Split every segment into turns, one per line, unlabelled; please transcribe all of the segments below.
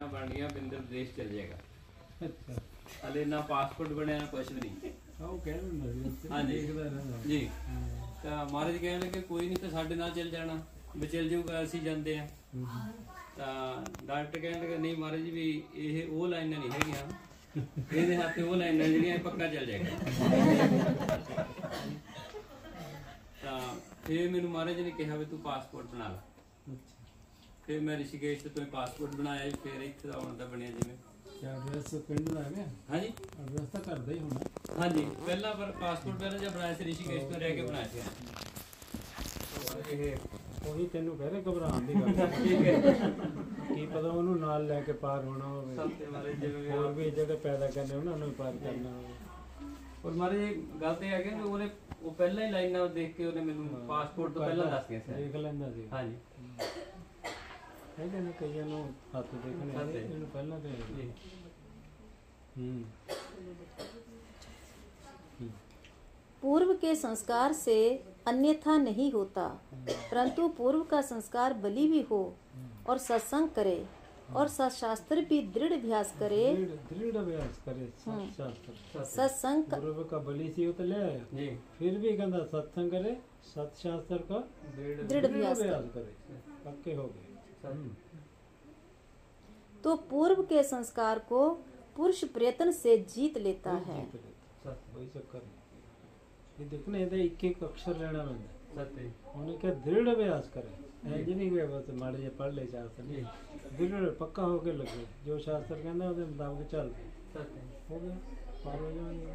बन गया बिंदर विदेश चल जाएगा।
अच्छा
हले ना पासपोर्ट बनया ना कुछ भी नहीं।
ਉਹ ਕਹਿ ਦਿੰਦਾ ਸੀ ਉੱਥੇ
हाँ जी
ਦੇਖਦਾ ਰਹਿੰਦਾ
जी तो महाराज कहने लगे कोई नहीं तो साढ़े नाल चल जाना भी चल जाऊगा ਅਸੀਂ ਜਾਂਦੇ ਆ। ਤਾਂ ਡਾਕਟਰ ਕਹਿਣ ਲੱਗੇ ਨਹੀਂ ਮਹਾਰਾਜ ਜੀ ਵੀ ਇਹ ਉਹ ਲਾਈਨਾਂ ਨਹੀਂ ਹੈਗੀਆਂ, ਇਹਦੇ ਹੱਥ ਉਹ ਲਾਈਨਾਂ ਜਿਹੜੀਆਂ ਇਹ ਪੱਕਾ ਚੱਲ ਜਾਏਗਾ। ਤਾਂ ਫਿਰ ਮੈਨੂੰ ਮਹਾਰਾਜ ਨੇ ਕਿਹਾ ਵੀ ਤੂੰ ਪਾਸਪੋਰਟ ਬਣਾ ਲੈ। ਫਿਰ ਮੈਂ ਰਿਸ਼ੀਕੇਸ਼ ਤੋਂ ਪਾਸਪੋਰਟ ਬਣਾਇਆ, ਫਿਰ ਇੱਥੇ ਆਉਣ ਦਾ ਬਣਿਆ ਜਿਵੇਂ।
ਐਡਰੈਸ ਪਿੰਡ ਦਾ ਹੈਗਾ?
ਹਾਂਜੀ
ਐਡਰੈਸ ਤਾਂ ਘਰ ਦਾ ਹੀ ਹੋਣਾ।
ਹਾਂਜੀ ਪਹਿਲਾਂ ਪਰ ਪਾਸਪੋਰਟ ਪਹਿਲਾਂ ਜਦ ਬਣਾਇਆ ਸੀ ਰਿਸ਼ੀਕੇਸ਼ ਤੋਂ ਰਹਿ ਕੇ ਬਣਾਇਆ ਸੀ।
ਇਹ ਉਹੀ ਤੈਨੂੰ ਕਹਿ ਰਹੇ ਘਬਰਾਉਣ ਦੀ ਗੱਲ
ਠੀਕ ਹੈ
ਕੀ ਪਤਾ ਉਹਨੂੰ ਨਾਲ ਲੈ ਕੇ ਪਾਰ ਹੋਣਾ ਹੋਵੇ,
ਸਭ ਤੇ ਮਾਰੇ ਜਿਵੇਂ
ਹੋਰ ਵੀ ਜਿਹੜੇ ਪੈਦਾ ਕਰਨੇ ਉਹਨਾਂ ਨੂੰ ਵੀ ਪਾਰ ਕਰਨਾ ਹੋਵੇ।
ਔਰ ਮਾਰੇ ਜੀ ਗੱਲ ਤੇ ਹੈ ਕਿ ਉਹਨੇ ਉਹ ਪਹਿਲਾਂ ਹੀ ਲਾਈਨਾਂ ਦੇਖ ਕੇ ਉਹਨੇ ਮੈਨੂੰ ਪਾਸਪੋਰਟ ਤੋਂ ਪਹਿਲਾਂ ਦੱਸ ਗਿਆ ਸੀ।
ਦੇਖ ਲੈਂਦਾ ਸੀ।
ਹਾਂਜੀ
ਇਹਦੇ ਨੂੰ ਕਈਆਂ ਨੂੰ ਹੱਥ ਦੇਖਣੇ ਇਹਨੂੰ ਪਹਿਲਾਂ ਤੇ
ਜੀ
पूर्व के संस्कार से अन्यथा नहीं होता, परंतु पूर्व का संस्कार बलि भी हो और सत्संग करे और सत्शास्त्र भी दृढ़ अभ्यास करे।
दृढ़ अभ्यास करे सत्शास्त्र
सत्संग
पूर्व का बलि सी तो ले आया
जी
फिर भी कहता सत्संग करे सत्शास्त्र का
दृढ़ अभ्यास
करे पक्के हो गए।
तो पूर्व के संस्कार को पुरुष प्रयत्न से जीत लेता है।
वही चक्कर ये देखना ये एक एक अक्षर लेना पैंदा।
सत्य
उन्हें क्या दृढ़ अभ्यास करे इंज नहीं गए बस माड़े जे पढ़ ले शास्त्र नहीं दृढ़ पक्का होके लगे जो शास्त्र कहना उसके मुताबिक चल
सत्य
हो गया पार हो जाएंगे।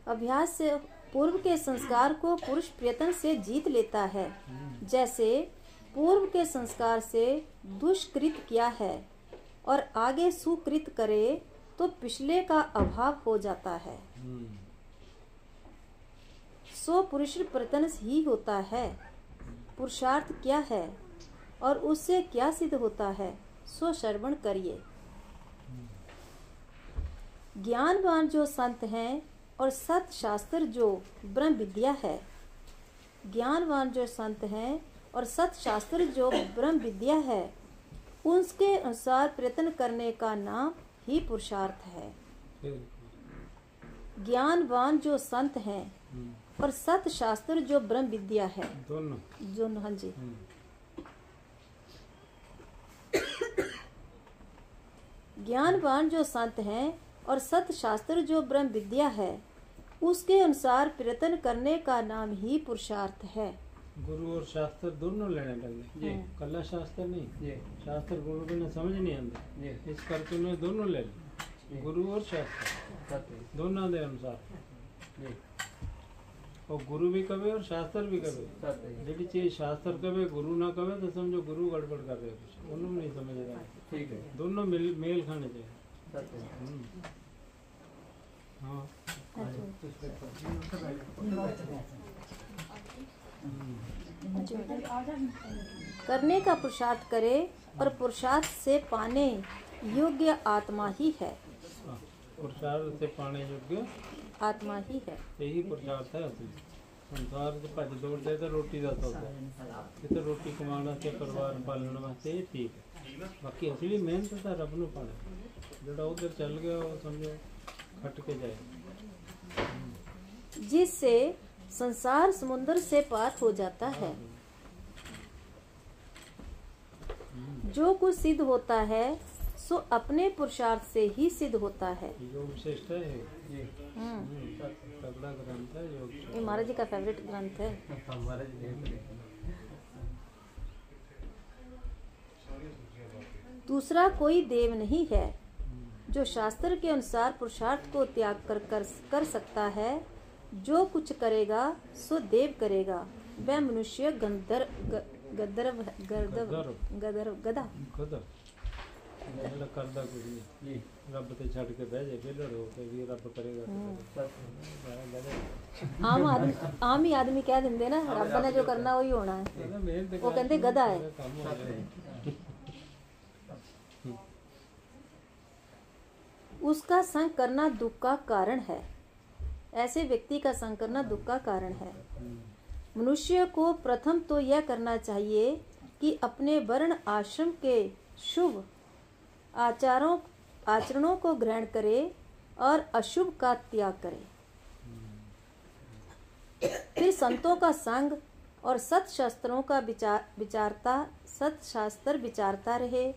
अभ्यास से पूर्व के संस्कार को पुरुष प्रयत्न से जीत लेता है। जैसे पूर्व के संस्कार से दुष्कृत किया है और आगे सुकृत करे तो पिछले का अभाव हो जाता है। सो पुरुष प्रयत्न ही होता है। पुरुषार्थ क्या है और उससे क्या सिद्ध होता है, सो श्रवण करिए। ज्ञानवान जो संत हैं और सत शास्त्र जो ब्रह्म विद्या है, ज्ञानवान जो संत हैं और सत शास्त्र जो ब्रह्म विद्या है, उसके अनुसार प्रयत्न करने का नाम ही पुरुषार्थ है। ज्ञानवान जो संत हैं और सत शास्त्र जो ब्रह्म विद्या है, दोनों हाँ जी। ज्ञानवान जो संत हैं और सत शास्त्र जो ब्रह्म विद्या है, उसके अनुसार प्रयत्न करने का नाम ही पुरुषार्थ है।
गुरु और शास्त्र दोनों लेने लगे, कला शास्त्र नहीं। शास्त्र गुरु को समझ नहीं आते, इस करके उन्होंने दोनों ले लिया, गुरु और शास्त्र दोनों के अनुसार। और गुरु भी कवे और शास्त्र भी कवे। जी चीज शास्त्र कवे गुरु ना कवे तो समझो गुरु गड़बड़ कर रहे हो, उन्होंने नहीं समझ रहा। ठीक है दोनों मेल खाने चाहिए। हाँ
करने का पुरुषार्थ करे और पुरुषार्थ से पाने योग्य आत्मा ही है।
पुरुषार्थ से पाने योग्य
आत्मा ही है,
यही पुरुषार्थ है। संसार से भज दौड़ते तो रोटी का सौदा, ये तो रोटी कमाने से परिवार पालने वास्ते ये ठीक है। बाकी असली मेहनत तो रब नूं पाना, जोड़ा उधर चल गया वो समझो खट के जाए।
जिससे संसार समुद्र से पार हो जाता है। जो कुछ सिद्ध होता है सो अपने पुरुषार्थ से ही सिद्ध होता है।
योग श्रेष्ठ है ये, तगड़ा ग्रंथ है योग।
ये महाराज जी का फेवरेट ग्रंथ है। दूसरा कोई देव नहीं है जो शास्त्र के अनुसार पुरुषार्थ को त्याग कर सकता है। जो कुछ करेगा सो देव करेगा, वह मनुष्य गंधर्व गधा
करदा कुछ नहीं, रब ते छड़ के बह जाए बेलड़ हो के भी रब करेगा।
आम ही आदमी कह देंगे ना रब ने जो करना वही होना है, वो कहते गधा है। उसका संग करना दुख का कारण है। ऐसे व्यक्ति का संग करना दुख का कारण है। मनुष्य को प्रथम तो यह करना चाहिए कि अपने वर्ण आश्रम के शुभ आचरणों को ग्रहण करे और अशुभ का त्याग करे। फिर संतों का संग और सत्शास्त्रों का सत्शास्त्र विचारता रहे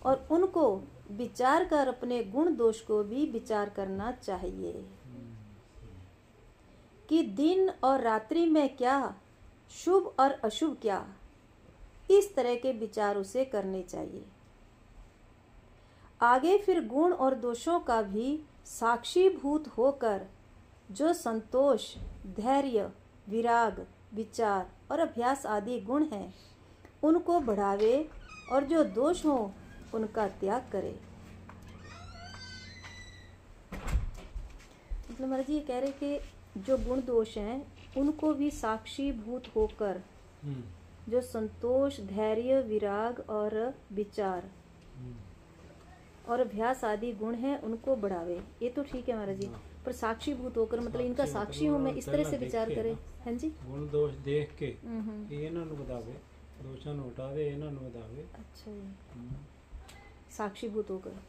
और उनको विचार कर अपने गुण दोष को भी विचार करना चाहिए कि दिन और रात्रि में क्या, शुभ और अशुभ क्या, इस तरह के विचार उसे करने चाहिए। आगे फिर गुण और दोषों का भी साक्षीभूत होकर जो संतोष, धैर्य, विराग, विचार और अभ्यास आदि गुण हैं उनको बढ़ावे और जो दोष हो उनका त्याग करे। मतलब महाराज जी ये कह रहे कि जो गुण दोष हैं उनको भी साक्षीभूत होकर जो संतोष, धैर्य, विराग और विचार और अभ्यास आदि गुण हैं उनको बढ़ावे। ये तो ठीक है महाराज जी, पर साक्षीभूत होकर मतलब इनका साक्षी हूँ मैं, इस तरह से विचार करे। हाँ जी,
गुण दोष देख के इन्हां नूं बतावे, दोषां नूं हटावे, इन्हां नूं बतावे।
अच्छा जी, साक्षीभूत होकर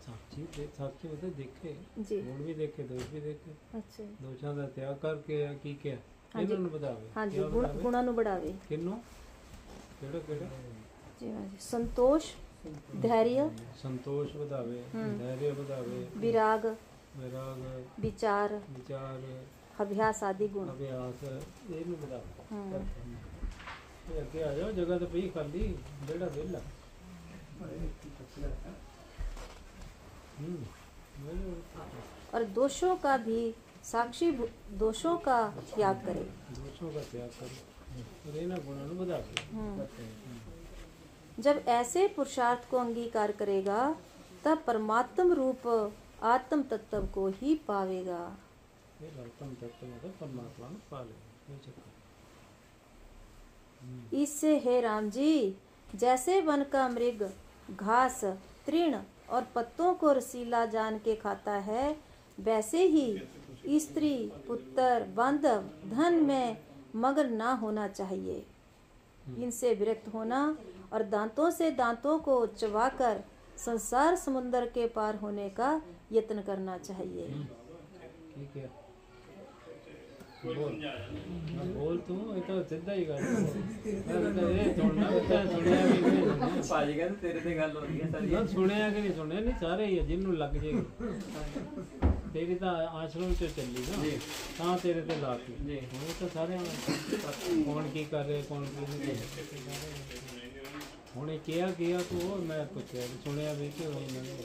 साक्षी मतलब देखे
जी,
गुण भी देखे, दोष भी देखे।
अच्छा
दोषां दा त्याग करके की क्या
हाँ जी,
इन्हां नूं बतावे।
हाँ जी, गुणां नूं बढ़ावे।
किन्नों केड़ा केड़ा
जी हाँ जी, संतोष, धैर्य,
संतोष बढ़ावे, धैर्य बढ़ावे,
विराग,
विराग,
विचार,
विचार,
अभ्यास आदि गुण।
अभ्यास ये नूं बढ़ावे। ये अगे आ जाओ, जगह तो पई खाली, जेड़ा वेला
और दोषों का भी दोषों का त्याग करे।
दोषों का त्याग करे और इन्हां गुणां नूं बढ़ावे।
जब ऐसे पुरुषार्थ को अंगीकार करेगा तब परमात्म रूप आत्म तत्व को ही पावेगा।
आत्म तत्व मतलब परमात्मा को पा लेगा।
इससे हे राम जी, जैसे वन का मृग घास, तृण और पत्तों को रसीला जान के खाता है, वैसे ही स्त्री, पुत्र, बांधव, धन में मगन ना होना चाहिए। इनसे विरक्त होना और दांतों से दांतों को चबाकर संसार समुद्र के पार होने का यत्न करना चाहिए।
ठीक है, बोल तू, ये तो सीधा ही कर। ये सुनना बेटा, सुनिया भी नहीं
भाजी कहते तेरे ते गल हो रही है सारी।
ना सुनिया कि नहीं सुनिया, नहीं सारे ही है जिन्हों लग जाएगी। तेरी तो आश्रम च चली ना ता तेरे ते लाती जी। हुण तो सारे कौन की कर रहे, कौन की नहीं कर रहे। हुणे किया तू हो, मैं पूछया सुनिया भी कि होई नहीं।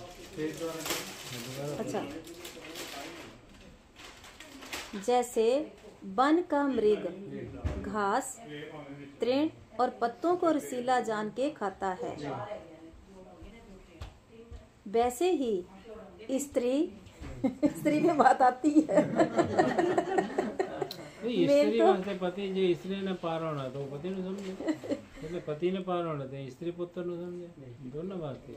अच्छा, जैसे वन का मृग घास, तृण और पत्तों को रसीला जान के खाता है, वैसे ही स्त्री में बात आती है।
स्त्री वास्ते पति जो स्त्री ने पार होना तो पति ने समझे, पति ने पार होना तो स्त्री पुत्र ने समझे, दोनों वास्ते।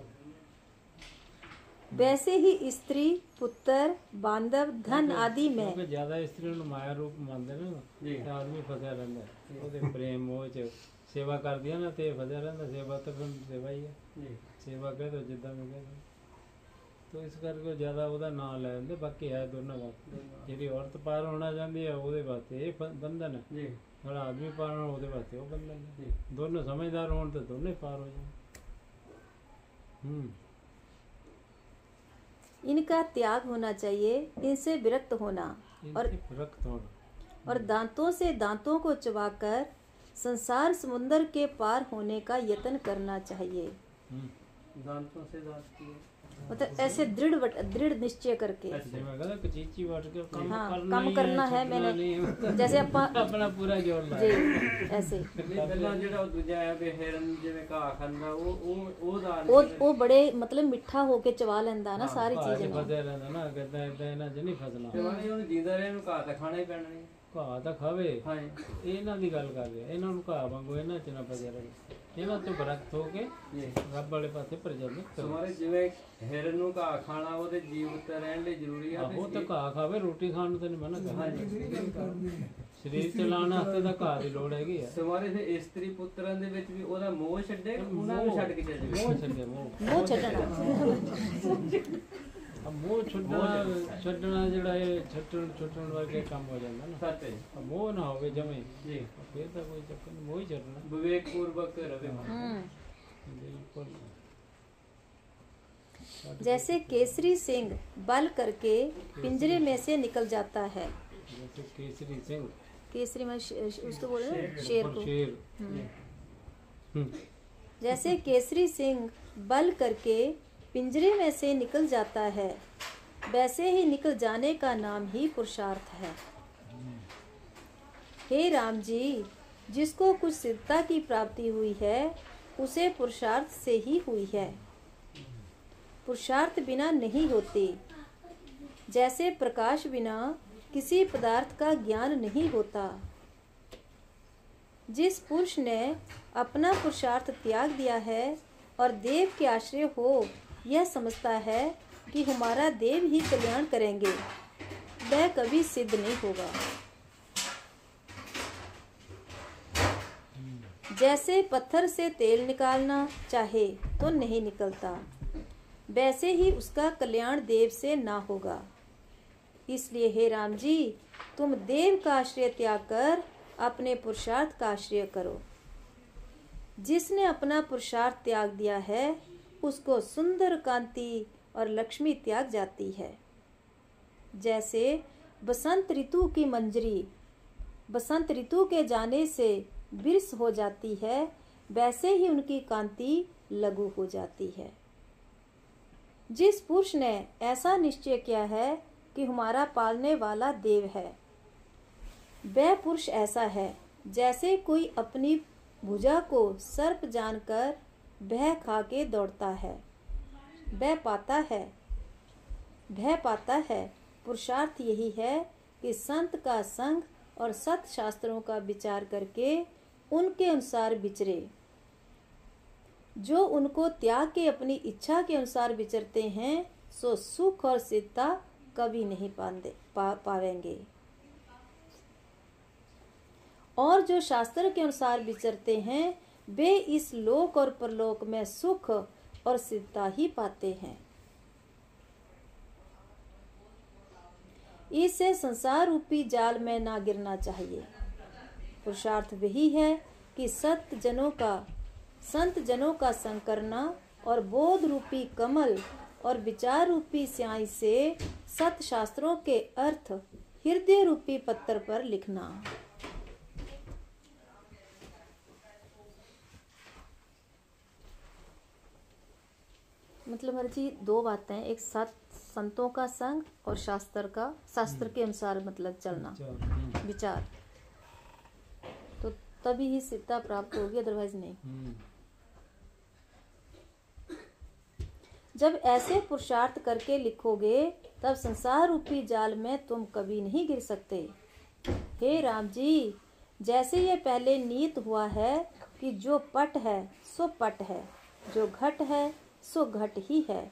वैसे ही स्त्री, पुत्र, बांधव, धन आदि में
ज्यादा स्त्री माया रूप मानते ना, आदमी फंसा रहता है प्रेम मोह च। सेवा कर दिया ना तो फंसा रहता, सेवा तो फिर सेवा ही है। सेवा कह दो जिदा में कह दो, तो इस करके ज्यादा ਉਹਦਾ ਨਾਂ ਲੈ ਲੈਂਦੇ। बाकी है दोनों वास्ते, ਜਿਹੜੀ औरत पार होना चाहती है ਉਹਦੇ वास्ते ਇਹ बंधन है, ਜਿਹੜਾ आदमी पार होना ਉਹਦੇ वास्ते ਉਹ बंधन है। दोनों समझदार हों तो दोनों ही पार हो जाए।
इनका त्याग होना चाहिए, इनसे विरक्त होना और दांतों से दांतों को चबाकर संसार समुद्र के पार होने का यत्न करना चाहिए।
दांतों से दांत की
मतलब ऐसे दृढ़ निश्चय करके काम करना है मैंने, जैसे
अपना पूरा जोर ला
जी ऐसे। वो बड़े मतलब मिठा होके चबा लेंदा ना सारी चीजें
ना, कहता है इना च नहीं फसना।
जींदा रहे घाह तो खाना ही पैना है,
घाह तो खावे। इन्हां दी गल कर रहे, इन्हां नूं घाह वांगू इन्हां च ना फसिया रहे, इन्हां तो बरक्त हो के रब वाले पासे प्रज्वलित करो।
हमारे जिवें हिरन नूं घाह खाना ਉਹਦੇ ਜੀਵਤ ਰਹਿਣ ਲਈ ਜ਼ਰੂਰੀ ਹੈ।
ਉਹ ਤਾਂ ਘਾਹ ਖਾਵੇ, ਰੋਟੀ ਖਾਣ ਨੂੰ ਤਾਂ ਨਹੀਂ ਮਨਾ ਕਰਦਾ। ਸਰੀਰ ਚਲਾਉਣ ਵਾਸਤੇ ਤਾਂ ਘਰ ਦੀ ਲੋੜ ਹੈਗੀ ਆ।
ਸਵਾਰੇ ਦੇ ਇਸਤਰੀ ਪੁੱਤਰਾਂ ਦੇ ਵਿੱਚ ਵੀ ਉਹਦਾ ਮੋਹ ਛੱਡੇ, ਉਹਨਾਂ ਨੂੰ ਛੱਡ ਕੇ ਚੱਲ ਜਾਵੇ।
ਮੋਹ ਛੱਡੇ,
ਮੋਹ ਛੱਡਣਾ।
ਮੋਹ ਛੱਡਣਾ ਜਿਹੜਾ ਇਹ ਛੱਡਣ ਵਰਗੇ ਕੰਮ ਹੋ ਜਾਂਦਾ ਨਾ।
ਸੱਚ ਹੈ।
ਮੋਹ ਨਾ ਹੋਵੇ ਜਮੇ
ਜੀ,
ਫਿਰ ਤਾਂ ਕੋਈ ਚੱਕਰ ਨਹੀਂ, ਮੋਹ ਹੀ ਛੱਡਣਾ।
ਵਿਵੇਕ ਪੂर्वक रवे।
बिल्कुल।
जैसे केसरी सिंह बल करके पिंजरे में से निकल जाता है।
जैसे केसरी सिंह,
केसरी में उसको बोले ना, शेर को।
शेर।
जैसे केसरी सिंह बल करके पिंजरे में से निकल जाता है, वैसे ही निकल जाने का नाम ही पुरुषार्थ है। हे राम जी, जिसको कुछ सिद्धता की प्राप्ति हुई है उसे पुरुषार्थ से ही हुई है। पुरुषार्थ बिना नहीं होते। जैसे प्रकाश बिना किसी पदार्थ का ज्ञान नहीं होता। जिस पुरुष ने अपना पुरुषार्थ त्याग दिया है और देव के आश्रय हो यह समझता है कि हमारा देव ही कल्याण करेंगे, वह कभी सिद्ध नहीं होगा। जैसे पत्थर से तेल निकालना चाहे तो नहीं निकलता, वैसे ही उसका कल्याण देव से ना होगा। इसलिए हे राम जी, तुम देव का आश्रय त्याग कर अपने पुरुषार्थ का आश्रय करो। जिसने अपना पुरुषार्थ त्याग दिया है उसको सुंदर कांति और लक्ष्मी त्याग जाती है। जैसे बसंत ऋतु की मंजरी बसंत ऋतु के जाने से विरस हो जाती है, वैसे ही उनकी कांति लघु हो जाती है। जिस पुरुष ने ऐसा निश्चय किया है कि हमारा पालने वाला देव है, वह पुरुष ऐसा है जैसे कोई अपनी भुजा को सर्प जानकर भय खा के दौड़ता है। भय पाता है। पुरुषार्थ यही है कि संत का संग और सत शास्त्रों का विचार करके उनके अनुसार विचरे। जो उनको त्याग के अपनी इच्छा के अनुसार विचरते हैं सो सुख और सिद्धता कभी नहीं पावेंगे। और जो शास्त्र के अनुसार विचरते हैं वे इस लोक और परलोक में सुख और सिद्धता ही पाते हैं। इससे संसार रूपी जाल में ना गिरना चाहिए। पुरुषार्थ वही है कि संत जनों का संग करना और बोध रूपी कमल और विचार रूपी स्याही से सत शास्त्रों के अर्थ हृदय रूपी पत्थर पर लिखना। मतलब हर चीज दो बातें, एक संतों का संग और शास्त्र के अनुसार मतलब चलना, विचार, तो तभी ही सिद्धता प्राप्त होगी, अदरवाइज नहीं। जब ऐसे पुरुषार्थ करके लिखोगे तब संसार रूपी जाल में तुम कभी नहीं गिर सकते। हे राम जी, जैसे ये पहले नीत हुआ है कि जो पट है सो पट है, जो घट है सो घट ही है,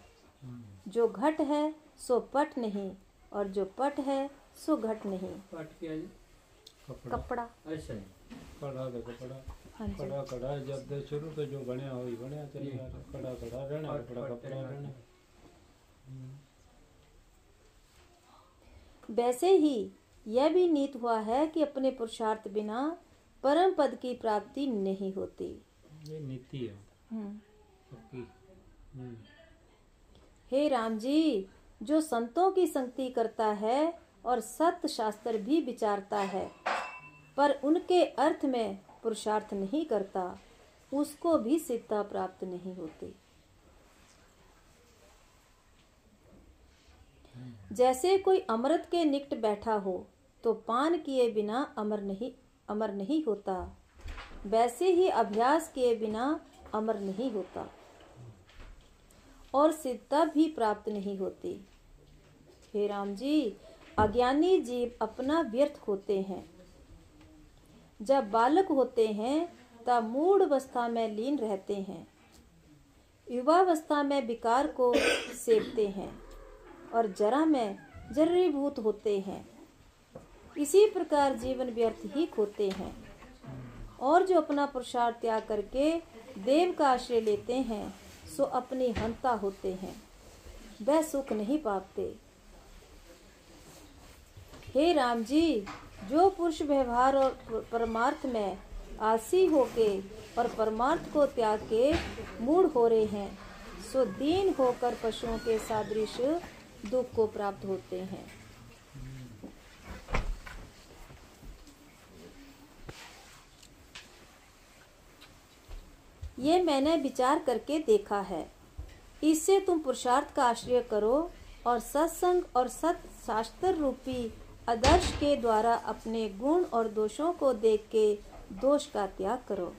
जो घट है सो पट नहीं और जो पट है सो घट नहीं।
पट क्या जी?
कपड़ा।
अच्छा,
कड़ा तो कपड़ा,
हाँ जी।
कड़ा कड़ा जब दे शुरू तो जो बनया हो ही बनया चल रहा है। कड़ा कड़ा रहना, कपड़ा कपड़ा रहना।
वैसे ही यह भी नीत हुआ है कि अपने पुरुषार्थ बिना परम पद की प्राप्ति नहीं होती।
ये नीति है सबकी।
हे राम जी, जो संतों की संगति करता है और सत शास्त्र भी विचारता है पर उनके अर्थ में पुरुषार्थ नहीं करता, उसको भी सिद्धता प्राप्त नहीं होती। जैसे कोई अमृत के निकट बैठा हो तो पान किए बिना अमर नहीं होता, वैसे ही अभ्यास किए बिना अमर नहीं होता और सिद्धता भी प्राप्त नहीं होती। हे राम जी, अज्ञानी जीव अपना व्यर्थ होते हैं। जब बालक होते हैं तब मूढ़ अवस्था में लीन रहते हैं, युवावस्था में विकार को सेवते हैं और जरा में जर्रीभूत होते हैं। इसी प्रकार जीवन व्यर्थ ही खोते हैं। और जो अपना पुरुषार्थ त्याग करके देव का आश्रय लेते हैं सो अपनी हंता होते हैं, वह सुख नहीं पाते। हे राम जी, जो पुरुष व्यवहार और परमार्थ में आलसी होके और परमार्थ को त्याग के मूढ़ हो रहे हैं सो दीन होकर पशुओं के सादृश दुख को प्राप्त होते हैं। ये मैंने विचार करके देखा है। इससे तुम पुरुषार्थ का आश्रय करो और सत्संग और सत शास्त्र रूपी आदर्श के द्वारा अपने गुण और दोषों को देख के दोष का त्याग करो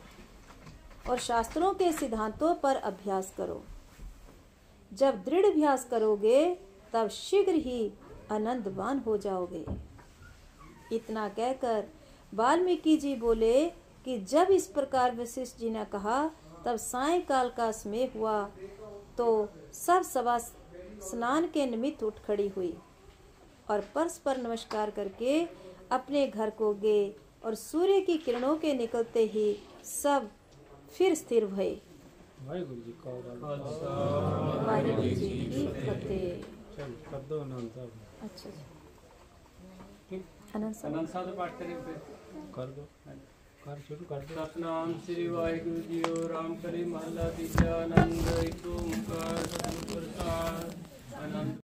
और शास्त्रों के सिद्धांतों पर अभ्यास करो। जब दृढ़ अभ्यास करोगे तब शीघ्र ही आनंदवान हो जाओगे। इतना कहकर वाल्मीकि जी बोले कि जब इस प्रकार वशिष्ठ जी ने कहा तब सायंकाल का समय हुआ तो सब सभा स्नान के निमित्त उठ खड़ी हुई और परस्पर नमस्कार करके अपने घर को गए और सूर्य की किरणों के निकलते ही सब फिर स्थिर भये।
वाहिगुरु जी का
वाहिगुरु जी की फतेह।
चल कर दो आनंद साहब।
अच्छा जी, आनंद साहब
आनंद साहब पाठ करें फिर
कर दो, कर शुरू कर दो।
सतनाम श्री वाहिगुरु जी ओ राम करी महला तीजा आनंद एक ओंकार सतगुरु प्रसाद आनंद।